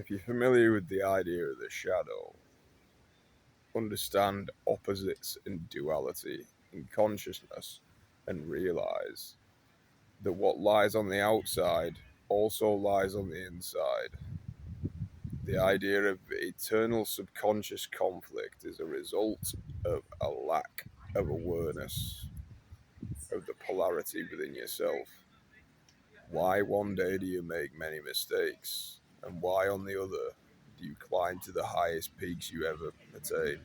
If you're familiar with the idea of the shadow, understand opposites and duality in consciousness and realize that what lies on the outside also lies on the inside. The idea of eternal subconscious conflict is a result of a lack of awareness of the polarity within yourself. Why one day do you make many mistakes, and why on the other do you climb to the highest peaks you ever attain?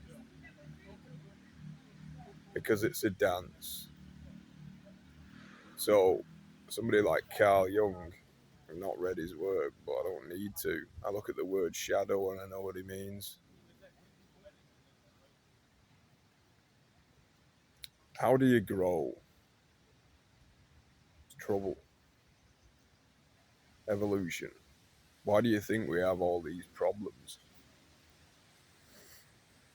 Because it's a dance. So, somebody like Carl Jung, I've not read his work, but I don't need to. I look at the word shadow and I know what he means. How do you grow? Trouble. Evolution. Why do you think we have all these problems?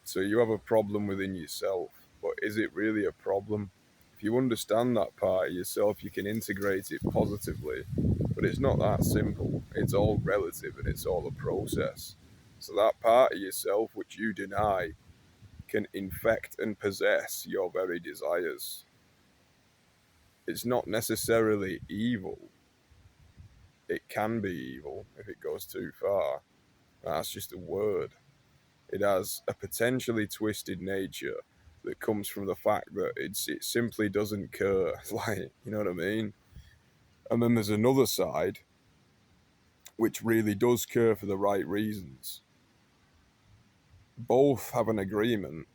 So you have a problem within yourself, but is it really a problem? If you understand that part of yourself, you can integrate it positively, but it's not that simple. It's all relative and it's all a process. So that part of yourself which you deny can infect and possess your very desires. It's not necessarily evil. It can be evil if it goes too far. That's just a word. It has a potentially twisted nature that comes from the fact that it simply doesn't care. Like, you know what I mean? And then there's another side which really does care for the right reasons. Both have an agreement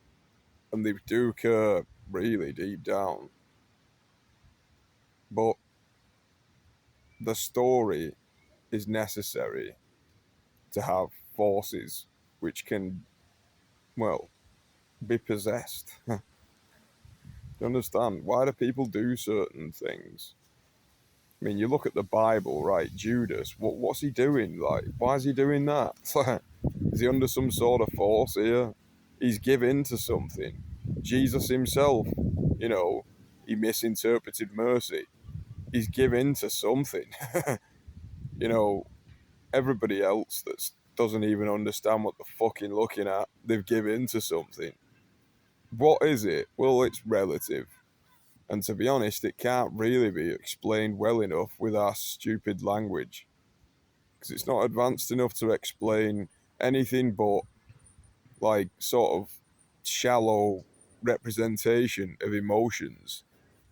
and they do care really deep down. But the story is necessary to have forces which can, well, be possessed. You understand? Why do people do certain things? I mean, you look at the Bible, right? Judas, what's he doing? Like, why is he doing that? Is he under some sort of force here? He's given to something. Jesus himself, you know, he misinterpreted mercy. He's given to something. You know, everybody else that doesn't even understand what they're fucking looking at, they've given to something. What is it? Well, it's relative. And to be honest, it can't really be explained well enough with our stupid language. Because it's not advanced enough to explain anything but, like, sort of shallow representation of emotions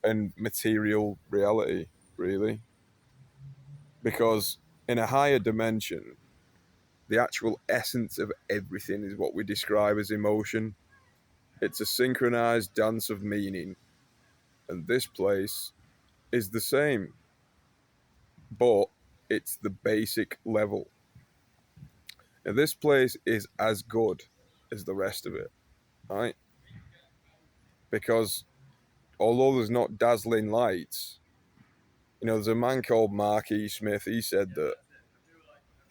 and material reality, really. Because in a higher dimension, the actual essence of everything is what we describe as emotion. It's a synchronized dance of meaning. And this place is the same, but it's the basic level. And this place is as good as the rest of it, right? Because although there's not dazzling lights, you know, there's a man called Mark E. Smith. He said that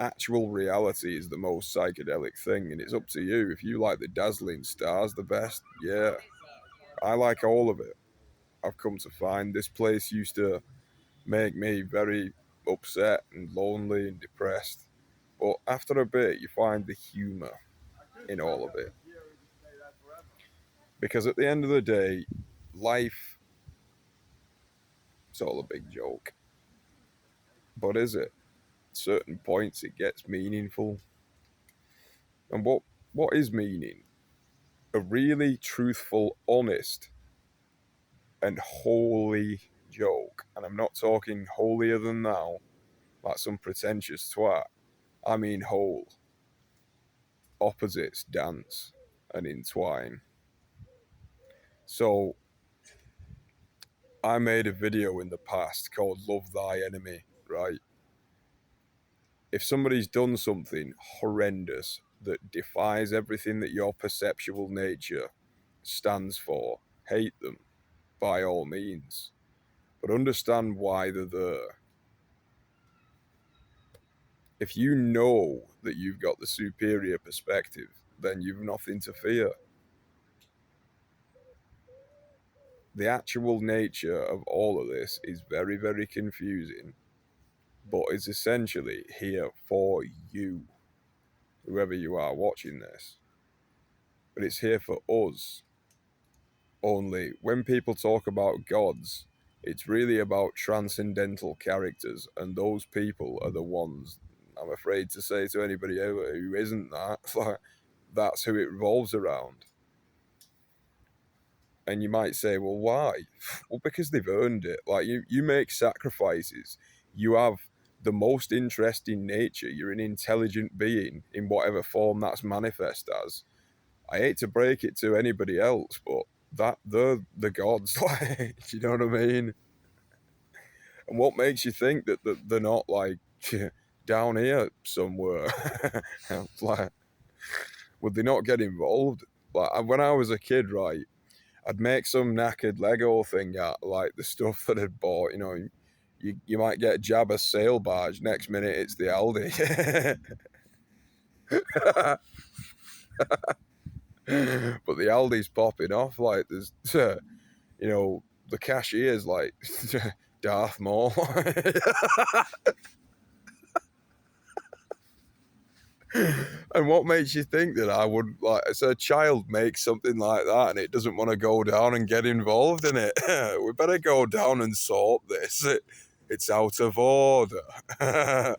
actual reality is the most psychedelic thing, and it's up to you. If you like the dazzling stars the best, yeah, I like all of it. I've come to find this place used to make me very upset and lonely and depressed. But after a bit, you find the humour in all of it. Because at the end of the day, life is all a big joke. But is it? At certain points, it gets meaningful. And what is meaning? A really truthful, honest, and holy joke. And I'm not talking holier than thou, like some pretentious twat. I mean whole. Opposites dance and entwine. So, I made a video in the past called Love Thy Enemy, right? If somebody's done something horrendous that defies everything that your perceptual nature stands for, hate them by all means. But understand why they're there. If you know that you've got the superior perspective, then you've nothing to fear. The actual nature of all of this is very, very confusing, but is essentially here for you. whoever you are watching this, but it's here for us. Only when people talk about gods, it's really about transcendental characters, and those people are the ones I'm afraid to say to anybody who isn't that, like, that's who it revolves around. And you might say, well, why? Well, because they've earned it. Like, you make sacrifices. You have the most interesting nature. You're an intelligent being in whatever form that's manifest as. I hate to break it to anybody else, but that they're the gods. Like, you know what I mean? And what makes you think that they're not like down here somewhere? Like, would they not get involved? Like, when I was a kid, right, I'd make some knackered Lego thing out, like the stuff that I'd bought. You know, you might get Jabba's sail barge. Next minute, it's the Aldi. But the Aldi's popping off. Like, there's, you know, the cashier's like Darth Maul. And what makes you think that I would, like, as a child, make something like that and it doesn't want to go down and get involved in it? We better go down and sort this. It's out of order.